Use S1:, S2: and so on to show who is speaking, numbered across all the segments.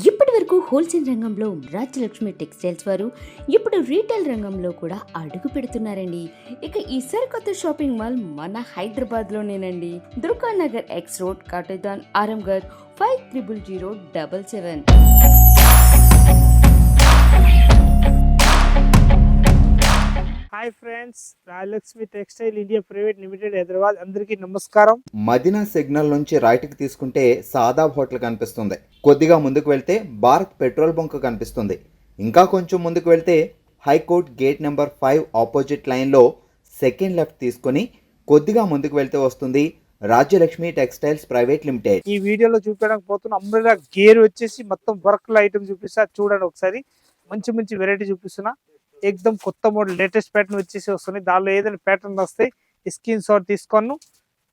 S1: ఇప్పటి వరకు హోల్సేల్ రంగంలో రాజ్యలక్ష్మి టెక్స్టైల్స్ వారు ఇప్పుడు రీటైల్ రంగంలో కూడా అడుగు పెడుతున్నారండి. ఇక ఈ సరికొత్త షాపింగ్ మాల్ మన హైదరాబాద్లోనేనండి. Durga Nagar X road, Katedan, Aramghar 500077.
S2: Hi friends, Rajalakshmi textile India private limited Hyderabad. అందరికీ నమస్కారం.
S3: మదీనా సిగ్నల్ నుంచి రైట్కి తీసుకుంటే సాదాబ్ హోటల్ కనిపిస్తుంది. కొద్దిగా ముందుకు వెళ్తే భారత్ పెట్రోల్ బంక్ కనిపిస్తుంది. ఇంకా కొంచెం ముందుకు వెళ్తే హైకోర్ట్ గేట్ నెంబర్ 5 ఆపోజిట్ లైన్లో సెకండ్ లెఫ్ట్ తీసుకొని కొద్దిగా ముందుకు వెళ్తే వస్తుంది రాజ్యలక్ష్మి టెక్స్టైల్స్ ప్రైవేట్ లిమిటెడ్.
S2: ఈ వీడియోలో చూపించడానికి పోతున్న అంబ్రెల్లా గేర్ వచ్చేసి మొత్తం వర్క్ ఐటమ్ చూపిస్తా. చూడండి ఒకసారి, మంచి మంచి వెరైటీ చూపిస్తున్నా. ఎక్దమ్ కొత్త మోడల్ లేటెస్ట్ ప్యాటర్న్ వచ్చేసి వస్తుంది. దానిలో ఏదైనా ప్యాటర్న్ వస్తే స్క్రీన్ షాట్ తీసుకొని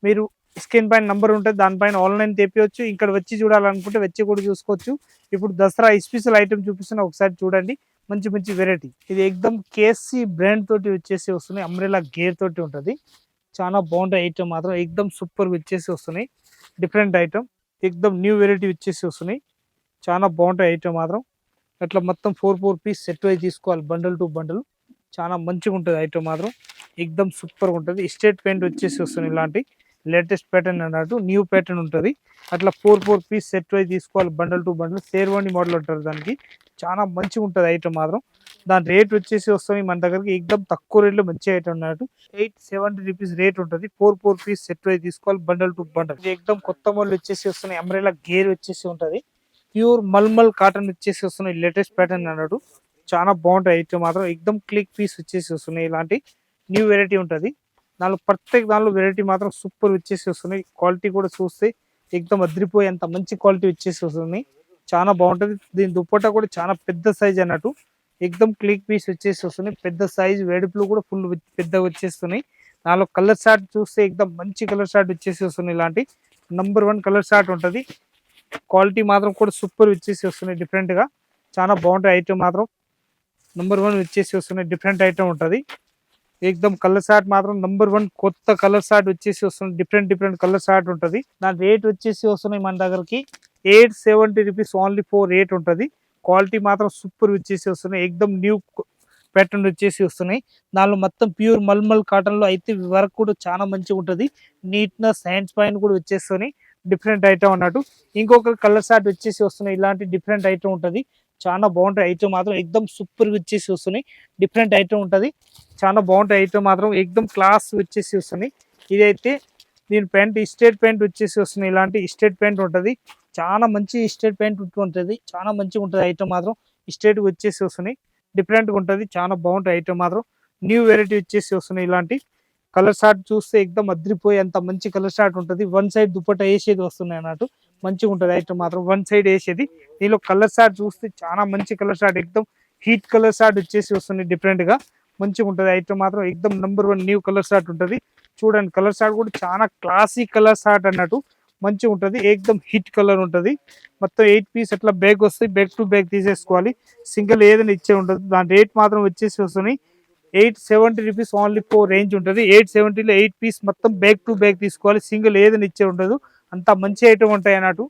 S2: మీరు స్క్రీన్ పైన నంబర్ ఉంటుంది, దానిపైన ఆన్లైన్ తెప్పించవచ్చు. ఇక్కడ వచ్చి చూడాలనుకుంటే వచ్చి కూడా చూసుకోవచ్చు. ఇప్పుడు దసరా స్పెషల్ ఐటమ్ చూపిస్తున్నా, ఒకసారి చూడండి. మంచి మంచి వెరైటీ. ఇది ఎక్దమ్ కేసీ బ్రాండ్ తోటి వచ్చేసి వస్తున్నాయి. అంబ్రెల్లా గేర్ తోటి ఉంటుంది. చాలా బాగుంటాయి ఐటమ్ మాత్రం. ఎక్దమ్ సూపర్ వచ్చేసి వస్తున్నాయి. డిఫరెంట్ ఐటమ్, ఎక్దమ్ న్యూ వెరైటీ వచ్చేసి వస్తున్నాయి. చాలా బాగుంటాయి ఐటమ్ మాత్రం. అట్లా మొత్తం 4 పీస్ సెట్ వైజ్ తీసుకోవాలి, బండల్ టు బండల్. చాలా మంచిగా ఉంటుంది ఐటమ్ మాత్రం. ఎక్దమ్ సూపర్గా ఉంటుంది. స్టేట్ పెయింట్ వచ్చేసి వస్తుంది. ఇలాంటి లేటెస్ట్ ప్యాటర్న్ అన్నట్టు న్యూ ప్యాటర్న్ ఉంటుంది. అట్లా 4 పీస్ సెట్ వైజ్ తీసుకోవాలి, bundle to bundle. Sherwani model అంటారు దానికి. చాలా మంచిగా ఉంటుంది ఐటమ్ మాత్రం. దాని రేట్ వచ్చేసి వస్తుంది మన దగ్గరికి ఎక్దమ్ తక్కువ రేట్లో మంచి ఐటమ్ అన్నట్టు. 870 రూపీస్ రేట్ ఉంటుంది. 4 పీస్ సెట్ వైజ్ తీసుకోవాలి, బండల్ టు బండల్. ఇది ఎక్దమ్ కొత్త మోడల్ వచ్చేసి వస్తున్నాయి. అంబ్రెల్లా గేర్ వచ్చేసి ఉంటుంది. ప్యూర్ మల్మల్ కాటన్ వచ్చేసి వస్తున్నాయి. లేటెస్ట్ ప్యాటర్న్ అన్నట్టు. చాలా బాగుంటాయి ఐటమ్ మాత్రం. ఎక్దమ్ క్లిక్ పీస్ వచ్చేసి వస్తున్నాయి. ఇలాంటి న్యూ వెరైటీ ఉంటుంది. దానిలో వెరైటీ మాత్రం సూపర్ వచ్చేసి వస్తున్నాయి. క్వాలిటీ కూడా చూస్తే ఎక్దమ్ అదిరిపోయేంత మంచి క్వాలిటీ వచ్చేసి వస్తుంది. చాలా బాగుంటుంది. దీని దుప్పట్టా కూడా చాలా పెద్ద సైజ్ అన్నట్టు. ఎక్దమ్ క్లిక్ పీస్ వచ్చేసి వస్తున్నాయి. పెద్ద సైజ్ వేడుపులు కూడా ఫుల్ పెద్దగా వచ్చేస్తున్నాయి. నాలో కలర్ షార్ట్ చూస్తే ఎక్దమ్ మంచి కలర్ షార్ట్ వచ్చేసి వస్తున్నాయి. ఇలాంటి నంబర్ 1 కలర్ షార్ట్ ఉంటుంది. క్వాలిటీ మాత్రం కూడా సూపర్ వచ్చేసి వస్తున్నాయి. డిఫరెంట్ గా చాలా బాగుంటాయి ఐటమ్ మాత్రం. నంబర్ 1 వచ్చేసి వస్తున్నాయి. డిఫరెంట్ ఐటమ్ ఉంటుంది. ఎక్దమ్ కలర్ షార్ట్ మాత్రం నంబర్ 1 కొత్త కలర్ షార్ట్ వచ్చేసి వస్తుంది. డిఫరెంట్ కలర్ షార్ట్ ఉంటుంది. దాని రేట్ వచ్చేసి వస్తున్నాయి మన దగ్గరకి 870 రూపీస్ ఓన్లీ 4 రేట్ ఉంటుంది. క్వాలిటీ మాత్రం సూపర్ వచ్చేసి వస్తున్నాయి. ఎక్దమ్ న్యూ ప్యాటర్న్ వచ్చేసి వస్తున్నాయి. దానిలో మొత్తం ప్యూర్ మల్మల్ కాటన్ లో అయితే వర్క్ కూడా చాలా మంచిగా ఉంటుంది. నీట్నెస్ హ్యాండ్స్ పైన కూడా వచ్చేస్తున్నాయి. డిఫరెంట్ ఐటమ్ అన్నట్టు. ఇంకొక కలర్ షార్ట్ వచ్చేసి వస్తున్నాయి. ఇలాంటి డిఫరెంట్ ఐటమ్ ఉంటుంది. చాలా బాగుంటాయి ఐటమ్ మాత్రం. ఎక్దమ్ సూపర్ వచ్చేసి వస్తున్నాయి. డిఫరెంట్ ఐటమ్ ఉంటుంది. చాలా బాగుంటాయి ఐటమ్ మాత్రం. ఎక్దమ్ క్లాస్ వచ్చేసి వస్తున్నాయి. ఇదైతే దీని ప్యాంట్ స్టేట్ ప్యాంట్ వచ్చేసి వస్తున్నాయి. ఇలాంటి స్టేట్ ప్యాంట్ ఉంటుంది. చాలా మంచి స్టేట్ ప్యాంట్ ఉంటుంది. చాలా మంచిగా ఉంటుంది ఐటమ్ మాత్రం. స్టేట్ వచ్చేసి వస్తున్నాయి. డిఫరెంట్గా ఉంటుంది. చాలా బాగుంటాయి ఐటమ్ మాత్రం. న్యూ వెరైటీ వచ్చేసి వస్తున్నాయి. ఇలాంటి కలర్ షార్ట్ చూస్తే ఎక్దమ్ అద్రిపోయి అంత మంచి కలర్ షార్ట్ ఉంటుంది. 1 సైడ్ దుప్పట వేసేది వస్తున్నాయి అన్నట్టు. మంచిగా ఉంటుంది ఐటమ్ మాత్రం. 1 సైడ్ వేసేది. దీనిలో కలర్ షార్ట్ చూస్తే చాలా మంచి కలర్ షార్ట్, ఎక్దమ్ హీట్ కలర్ షార్ట్ వచ్చేసి వస్తుంది. డిఫరెంట్ గా మంచిగా ఉంటుంది ఐటమ్ మాత్రం. ఎక్దమ్ నంబర్ 1 న్యూ కలర్ షార్ట్ ఉంటుంది. చూడండి, కలర్ షార్ట్ కూడా చాలా క్లాసిక్ కలర్ షార్ట్ అన్నట్టు. మంచిగా ఉంటుంది. ఎక్దమ్ హిట్ కలర్ ఉంటుంది. మొత్తం 8 పీస్ అట్లా బ్యాగ్ వస్తాయి. బ్యాగ్ టు బ్యాగ్ తీసేసుకోవాలి. సింగిల్ ఏదైనా ఇచ్చే ఉంటుంది. దాని రేట్ మాత్రం వచ్చేసి వస్తున్నాయి 870 రూపీస్ ఓన్లీ 4 రేంజ్ ఉంటుంది. 870లో 8 పీస్ మొత్తం బ్యాగ్ టు బ్యాగ్ తీసుకోవాలి. సింగిల్ ఏదైనా ఇచ్చే ఉండదు. అంత మంచి ఐటమ్ ఉంటాయి అన్నట్టు.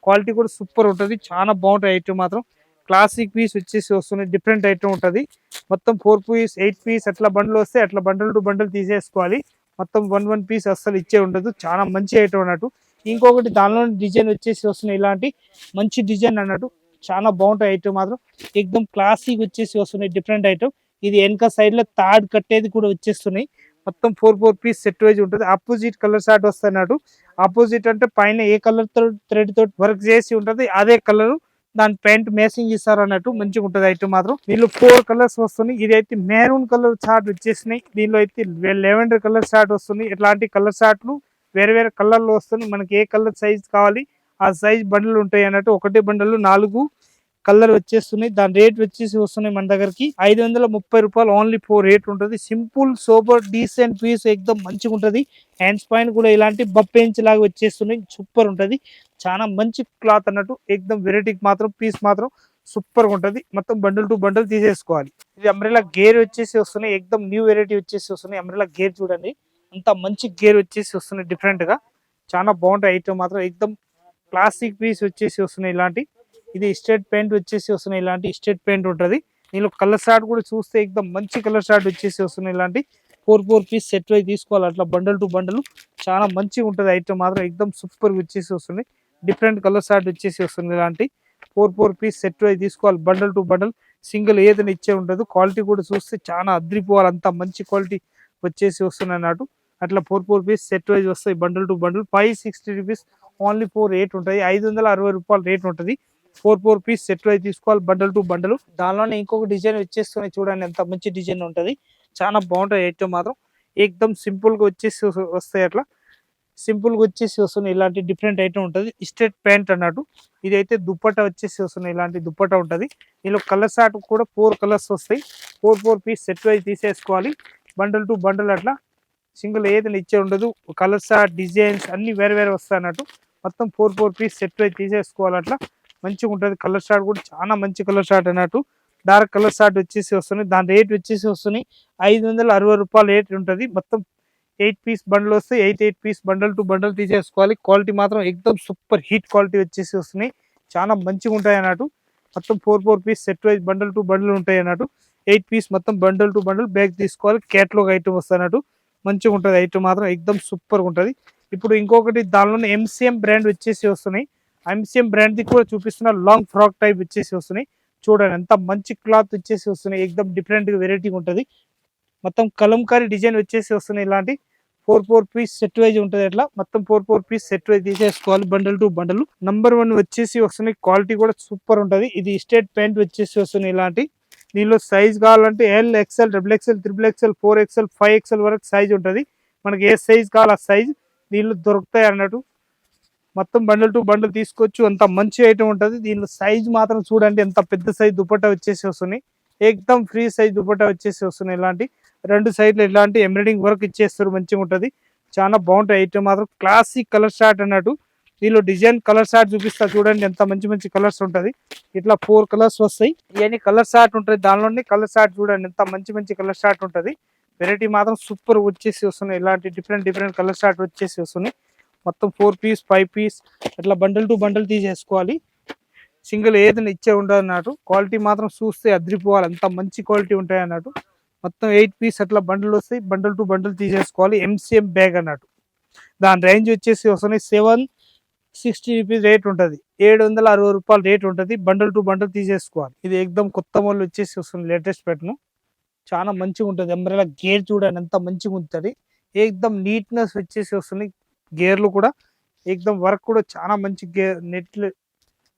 S2: క్వాలిటీ కూడా సూపర్ ఉంటుంది. చాలా బాగుంటాయి ఐటమ్ మాత్రం. క్లాసిక్ పీస్ వచ్చేసి వస్తున్నాయి. డిఫరెంట్ ఐటమ్ ఉంటుంది. మొత్తం 4 పీస్ 8 పీస్ అట్లా బండ్లు వస్తే అట్లా బండల్ టు బండల్ తీసేసుకోవాలి. మొత్తం 1 పీస్ అస్సలు ఇచ్చే ఉండదు. చాలా మంచి ఐటమ్ అన్నట్టు. ఇంకొకటి దానిలో డిజైన్ వచ్చేసి వస్తున్నాయి. ఇలాంటి మంచి డిజైన్ అన్నట్టు. చాలా బాగుంటాయి ఐటమ్ మాత్రం. ఎక్దమ్ క్లాసిక్ వచ్చేసి వస్తున్నాయి. Different item. ఇది వెనక సైడ్ లో తాడ్ కట్టేది కూడా వచ్చేస్తున్నాయి. మొత్తం 4 పీస్ సెట్ వైజ్ ఉంటుంది. ఆపోజిట్ కలర్ షార్ట్ వస్తున్నట్టు. ఆపోజిట్ అంటే పైన ఏ కలర్ తో థ్రెడ్ తోటి వర్క్ చేసి ఉంటుంది అదే కలర్ దాని ప్యాంట్ మ్యాచింగ్ ఇస్తారు అన్నట్టు. మంచిగా ఉంటుంది ఐటమ్ మాత్రం. దీనిలో 4 కలర్స్ వస్తున్నాయి. ఇది అయితే మెరూన్ కలర్ షార్ట్ వచ్చేసినాయి. దీనిలో అయితే లెవెండర్ కలర్ షార్ట్ వస్తుంది. ఇట్లాంటి కలర్ షార్ట్లు వేరే కలర్లు వస్తున్నాయి. మనకి ఏ కలర్ సైజ్ కావాలి ఆ సైజ్ బండ్లు ఉంటాయి అన్నట్టు. ఒకటే బండ్లు 4 కలర్ వచ్చేస్తున్నాయి. దాని రేట్ వచ్చేసి వస్తున్నాయి మన దగ్గరికి 530 రూపాయలు ఓన్లీ 4 రేట్ ఉంటుంది. సింపుల్ సూపర్ డీసెంట్ పీస్ ఎక్దమ్ మంచిగా ఉంటుంది. హ్యాండ్స్ పైన కూడా ఇలాంటి బప్పెంచ్ లాగా వచ్చేస్తున్నాయి. సూపర్ ఉంటుంది. చాలా మంచి క్లాత్ అన్నట్టు. ఎక్దమ్ వెరైటీకి మాత్రం పీస్ మాత్రం సూపర్ గా ఉంటుంది. మొత్తం బండిల్ టు బండిల్ తీసేసుకోవాలి. ఇది అంబ్రెల్లా గేర్ వచ్చేసి వస్తున్నాయి. ఎక్దమ్ న్యూ వెరైటీ వచ్చేసి వస్తున్నాయి. అంబ్రెల్లా గేర్ చూడండి, అంత మంచి గేర్ వచ్చేసి వస్తున్నాయి. డిఫరెంట్ గా చాలా బాగుంటాయి ఐటమ్ మాత్రం. ఎక్దమ్ క్లాసిక్ పీస్ వచ్చేసి వస్తున్నాయి. ఇలాంటి ఇది స్టేట్ ప్యాంట్ వచ్చేసి వస్తున్నాయి, ఇలాంటి స్టేట్ ప్యాంట్ ఉంటుంది. దీనిలో కలర్ షార్ట్ కూడా చూస్తే ఎక్దమ్ మంచి కలర్ షార్ట్ వచ్చేసి వస్తున్నాయి. ఇలాంటి 4 పీస్ సెట్ వైజ్ తీసుకోవాలి, అట్లా బండల్ టు బండల్ చాలా మంచిగా ఉంటుంది. ఐటమ్ మాత్రం ఎక్దమ్ సూపర్ వచ్చేసి వస్తుంది. డిఫరెంట్ కలర్ షార్ట్ వచ్చేసి వస్తుంది. ఇలాంటి 4 పీస్ సెట్ వైజ్ తీసుకోవాలి, బండల్ టు బండల్ సింగిల్ ఏదైనా ఇచ్చే ఉండదు. క్వాలిటీ కూడా చూస్తే చాలా అద్రిపోవాలి, అంత మంచి క్వాలిటీ వచ్చేసి వస్తుంది అన్నట్టు. అట్లా 4 పీస్ సెట్ వైజ్ వస్తాయి, bundle to bundle 560 rupees only 4 rate ఉంటుంది. 560 రూపాయలు రేట్ ఉంటుంది. 4 పీస్ సెట్ వైజ్ తీసుకోవాలి, బండల్ టు బండల్. దానిలోనే ఇంకొక డిజైన్ వచ్చేస్తున్నాయి చూడండి, ఎంత మంచి డిజైన్ ఉంటుంది, చాలా బాగుంటుంది. ఐటమ్ మాత్రం ఏకదమ్ సింపుల్ గా వచ్చేసి వస్తాయి, అట్లా సింపుల్ గా వచ్చేసి వస్తున్నాయి. ఇలాంటి డిఫరెంట్ ఐటమ్ ఉంటుంది, స్ట్రేట్ ప్యాంట్ అన్నట్టు. ఇదైతే దుప్పట్టా వచ్చేసి వస్తున్నాయి, ఇలాంటి దుప్పట్టా ఉంటుంది. దీనిలో కలర్స్ ఆట కూడా 4 కలర్స్ వస్తాయి. 4 పీస్ సెట్ వైజ్ తీసేసుకోవాలి, బండల్ టు బండల్ అట్లా సింగిల్ ఏదైనా ఇచ్చే ఉండదు. కలర్స్ డిజైన్స్ అన్ని వేరే వేరే వస్తాయి అన్నట్టు. మొత్తం 4 పీస్ సెట్ వైజ్ తీసేసుకోవాలి, అట్లా మంచిగా ఉంటుంది. కలర్ షార్ట్ కూడా చాలా మంచి కలర్ షార్ట్ అన్నట్టు. డార్క్ కలర్ షార్ట్ వచ్చేసి వస్తుంది, దాని రేట్ వచ్చేసి వస్తుంది 560 రూపాయలు రేట్ ఉంటుంది. మొత్తం 8 పీస్ బండల్ వస్తాయి, 8 పీస్ బండల్ టు బండల్ తీసేసుకోవాలి. క్వాలిటీ మాత్రం ఎక్దమ్ సూపర్ హీట్ క్వాలిటీ వచ్చేసి వస్తున్నాయి, చాలా మంచిగా ఉంటాయి అన్నట్టు. మొత్తం 4 piece set wise bundle to bundle ఉంటాయి అన్నట్టు. 8 పీస్ మొత్తం బండల్ టు బండల్ బ్యాగ్ తీసుకోవాలి. క్యాట్లాగ్ ఐటమ్ వస్తాయి అన్నట్టు, మంచిగా ఉంటుంది. ఐటమ్ మాత్రం ఎక్దమ్ సూపర్ ఉంటుంది. ఇప్పుడు ఇంకొకటి దానిలోనే ఎంసీఎం బ్రాండ్ వచ్చేసి వస్తున్నాయి. ఎంసీఎం బ్రాండ్ ది కూడా చూపిస్తున్న లాంగ్ ఫ్రాక్ టైప్ వచ్చేసి వస్తున్నాయి. చూడండి ఎంత మంచి క్లాత్ వచ్చేసి వస్తున్నాయి, ఎక్దమ్ డిఫరెంట్ వెరైటీగా ఉంటుంది. మొత్తం కలంకారీ డిజైన్ వచ్చేసి వస్తున్నాయి. ఇలాంటి 4 పీస్ సెట్ వైజ్ ఉంటుంది. అట్లా మొత్తం 4 పీస్ సెట్ వైజ్ తీసేసుకోవాలి, బండల్ టు బండల్. నంబర్ 1 వచ్చేసి వస్తున్నాయి, క్వాలిటీ కూడా సూపర్ ఉంటుంది. ఇది స్టేట్ ప్యాంట్ వచ్చేసి వస్తున్నాయి. ఇలాంటి దీనిలో సైజ్ కావాలంటే L, XL, XXL, XXL, 4XL, 5XL వరకు సైజ్ ఉంటుంది. మనకి ఏ సైజ్ కావాలి ఆ సైజ్ దీనిలో దొరుకుతాయి అన్నట్టు. మొత్తం బండల్ టు బండల్ తీసుకోవచ్చు, అంత మంచి ఐటమ్ ఉంటుంది. దీనిలో సైజ్ మాత్రం చూడండి, ఎంత పెద్ద సైజ్ దుపట్టా వచ్చేసి వస్తున్నాయి. ఏకదమ్ ఫ్రీ సైజ్ దుపట్టా వచ్చేసి వస్తున్నాయి. ఇలాంటి 2 సైడ్లు ఇలాంటి ఎంబ్రాయిడింగ్ వర్క్ ఇచ్చేస్తారు, మంచిగా ఉంటుంది. చాలా బాగుంటాయి ఐటమ్ మాత్రం. క్లాసిక్ కలర్ షార్ట్ అన్నట్టు. దీనిలో డిజైన్ కలర్ షార్ట్ చూపిస్తా చూడండి, ఎంత మంచి మంచి కలర్స్ ఉంటుంది. ఇట్లా 4 కలర్స్ వస్తాయి, ఇవన్నీ కలర్ షార్ట్ ఉంటుంది. దానిలోనే కలర్ షార్ట్ చూడండి, ఎంత మంచి మంచి కలర్ షార్ట్ ఉంటుంది. వెరైటీ మాత్రం సూపర్ వచ్చేసి వస్తున్నాయి. ఇలాంటి డిఫరెంట్ కలర్ షార్ట్ వచ్చేసి వస్తున్నాయి. మొత్తం 4 పీస్ 5 పీస్ అట్లా బండల్ టు బండల్ తీసేసుకోవాలి, సింగిల్ ఏదైనా ఇచ్చే ఉండదు అన్నట్టు. క్వాలిటీ మాత్రం చూస్తే అద్రిపోవాలి, అంత మంచి క్వాలిటీ ఉంటాయి అన్నట్టు. మొత్తం 8 పీస్ అట్లా బండల్ వస్తాయి, బండల్ టు బండల్ తీసేసుకోవాలి. ఎంసీఎం బ్యాగ్ అన్నట్టు. దాని రేంజ్ వచ్చేసి వస్తున్నాయి 760 రూపీస్ రేట్ ఉంటుంది, 760 రూపాయలు రేట్ ఉంటుంది. బండల్ టు బండల్ తీసేసుకోవాలి. ఇది ఎక్దమ్ కొత్త మోడల్ వచ్చేసి వస్తుంది, లేటెస్ట్ ప్యాటర్న్, చాలా మంచిగా ఉంటుంది. అంబ్రెలా గేర్ చూడండి ఎంత మంచిగా ఉంటుంది, ఎక్దమ్ నీట్నెస్ వచ్చేసి వస్తుంది. గేర్లు కూడా ఎక్దమ్ వర్క్ కూడా చాలా మంచి గేర్ నెట్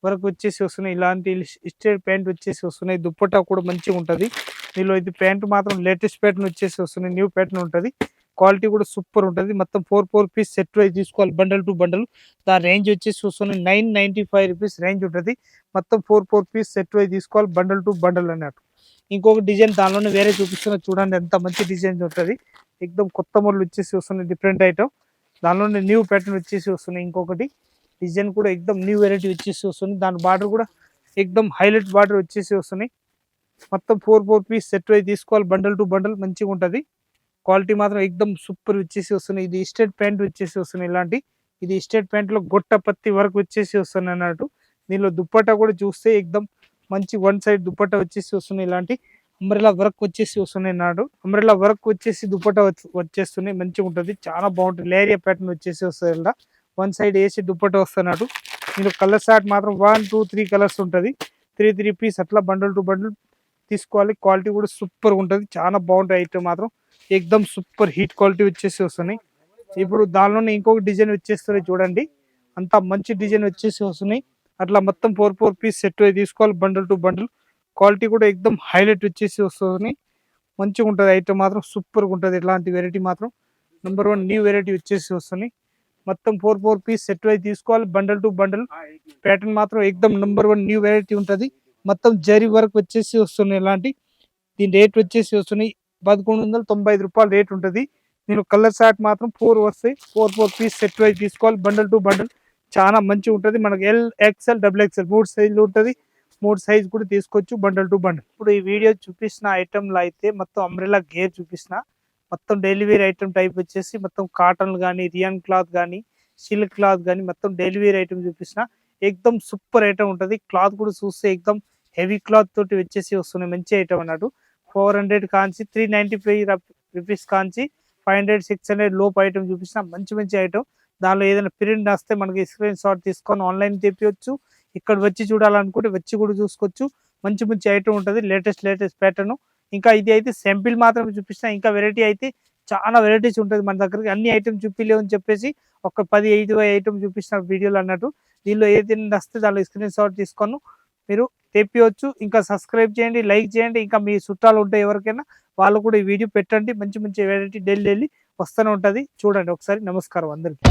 S2: వర్క్ వచ్చేసి వస్తున్నాయి. ఇలాంటి స్ట్రేట్ ప్యాంట్ వచ్చేసి వస్తున్నాయి. దుప్పట్టా కూడా మంచిగా ఉంటుంది. దీనిలో ఇది ప్యాంట్ మాత్రం లేటెస్ట్ ప్యాటర్న్ వచ్చేసి వస్తున్నాయి, న్యూ ప్యాటర్న్ ఉంటుంది. క్వాలిటీ కూడా సూపర్ ఉంటుంది. మొత్తం 4 పీస్ సెట్ వైజ్ తీసుకోవాలి, బండల్ టు బండల్. దాని రేంజ్ వచ్చేసి వస్తున్నాయి 995 రూపీస్ రేంజ్ ఉంటుంది. మొత్తం 4 పీస్ సెట్ వైజ్ తీసుకోవాలి, బండల్ టు బండల్ అన్నట్టు. ఇంకొక డిజైన్ దానిలోనే వేరే చూపిస్తున్నా చూడండి, ఎంత మంచి డిజైన్ ఉంటుంది. ఎక్దమ్ కొత్త మోడల్ వచ్చేసి వస్తున్నాయి, డిఫరెంట్ ఐటమ్. దానిలోనే న్యూ ప్యాటర్న్ వచ్చేసి వస్తున్నాయి. ఇంకొకటి డిజైన్ కూడా ఎక్దమ్ న్యూ వెరైటీ వచ్చేసి వస్తుంది. దాని బార్డర్ కూడా ఎక్దమ్ హైలైట్ బార్డర్ వచ్చేసి వస్తున్నాయి. మొత్తం 4 పీస్ సెట్ వైజ్ తీసుకోవాలి, బండల్ టు బండల్, మంచిగా ఉంటుంది. క్వాలిటీ మాత్రం ఎక్దమ్ సూపర్ వచ్చేసి వస్తున్నాయి. ఇది స్టేట్ ప్యాంట్ వచ్చేసి వస్తున్నాయి. ఇలాంటి ఇది స్టేట్ ప్యాంట్ లో గొట్ట పత్తి వరకు వచ్చేసి వస్తున్నాయి అన్నట్టు. దీనిలో దుప్పట్టా కూడా చూస్తే ఎక్దమ్ మంచి 1 సైడ్ దుప్పట్టా వచ్చేసి వస్తున్నాయి. ఇలాంటి అంబ్రెలా వర్క్ వచ్చేసి వస్తున్నాయి నాడు. అంబ్రెలా వర్క్ వచ్చేసి దుపట్టా వచ్చేస్తున్నాయి, మంచిగా ఉంటుంది, చాలా బాగుంటుంది. లేరియా ప్యాటర్న్ వచ్చేసి వస్తుంది ఇలా 1 సైడ్ వేసి దుపట్టా వస్తున్నాడు. మీరు కలర్ షార్ట్ మాత్రం 1 2 3 కలర్స్ ఉంటుంది. 3 పీస్ అట్లా బండల్ టు బండల్ తీసుకోవాలి. క్వాలిటీ కూడా సూపర్ ఉంటుంది, చాలా బాగుంటుంది. ఐటమ్ మాత్రం ఎక్దమ్ సూపర్ హీట్ క్వాలిటీ వచ్చేసి వస్తున్నాయి. ఇప్పుడు దానిలోనే ఇంకొక డిజైన్ వచ్చేస్తుంది చూడండి, అంత మంచి డిజైన్ వచ్చేసి వస్తున్నాయి. అట్లా మొత్తం 4 పీస్ సెట్ తీసుకోవాలి, బండల్ టు బండల్. క్వాలిటీ కూడా ఎక్దమ్ హైలైట్ వచ్చేసి వస్తుంది, మంచిగా ఉంటుంది. ఐటమ్ మాత్రం సూపర్గా ఉంటుంది. ఇట్లాంటి వెరైటీ మాత్రం నెంబర్ 1 న్యూ వెరైటీ వచ్చేసి వస్తుంది. మొత్తం 4 పీస్ సెట్ వైజ్ తీసుకోవాలి, బండల్ టు బండల్. ప్యాటర్న్ మాత్రం ఎక్దమ్ నెంబర్ 1 న్యూ వెరైటీ ఉంటుంది. మొత్తం జరీ వర్క్ వచ్చేసి వస్తున్నాయి. ఇలాంటి దీని రేట్ వచ్చేసి వస్తున్నాయి 1195 రూపాయలు రేట్ ఉంటుంది. నేను కలర్ షార్ట్ మాత్రం 4 వస్తాయి. 4 పీస్ సెట్ వైజ్ తీసుకోవాలి, బండల్ టు బండల్. చాలా మంచిగా ఉంటుంది. మనకి ఎల్, XXL, XXL 3 సైజులు ఉంటుంది. 3 సైజ్ కూడా తీసుకోవచ్చు, బండల్ టు బండల్. ఇప్పుడు ఈ వీడియో చూపిస్తున్న ఐటమ్లో అయితే మొత్తం అంబ్రెలా గేర్ చూపిస్తున్న, మొత్తం డైలీ వేర్ ఐటమ్ టైప్ వచ్చేసి మొత్తం కాటన్ కానీ, రియాన్ క్లాత్ కానీ, సిల్క్ క్లాత్ కానీ మొత్తం డైలీ వేర్ ఐటమ్ చూపిస్తున్న. ఎక్దమ్ సూపర్ ఐటమ్ ఉంటుంది. క్లాత్ కూడా చూస్తే ఎక్దమ్ హెవీ క్లాత్ తోటి వచ్చేసి వస్తున్నాయి. మంచి ఐటమ్ అన్నట్టు 400 కాంచి 395 రూపీస్ కాంచి 500 600 లోపు ఐటమ్ చూపిస్తున్నా. మంచి మంచి ఐటమ్. దానిలో ఏదైనా ప్రింట్ వస్తే మనకి స్క్రీన్ షాట్ తీసుకొని ఆన్లైన్ తెప్పియొచ్చు. ఇక్కడ వచ్చి చూడాలనుకుంటే వచ్చి కూడా చూసుకోవచ్చు. మంచి మంచి ఐటమ్ ఉంటుంది. Latest pattern. ఇంకా ఇది అయితే సింపుల్ మాత్రమే చూపిస్తున్నా. ఇంకా వెరైటీ అయితే చాలా వెరైటీస్ ఉంటుంది మన దగ్గరికి. అన్ని ఐటమ్ చూపిలేవు అని చెప్పేసి ఒక 10 ఐటమ్ చూపిస్తున్న వీడియోలో అన్నట్టు. దీనిలో ఏదైనా వస్తే దానిలో స్క్రీన్ షాట్ తీసుకొని మీరు తెప్పియొచ్చు. ఇంకా సబ్స్క్రైబ్ చేయండి, లైక్ చేయండి. ఇంకా మీ చుట్టాలు ఉంటే ఎవరికైనా వాళ్ళు కూడా ఈ వీడియో పెట్టండి. మంచి మంచి వెరైటీ డైలీ వస్తూనే ఉంటుంది. చూడండి ఒకసారి. నమస్కారం అందరికీ.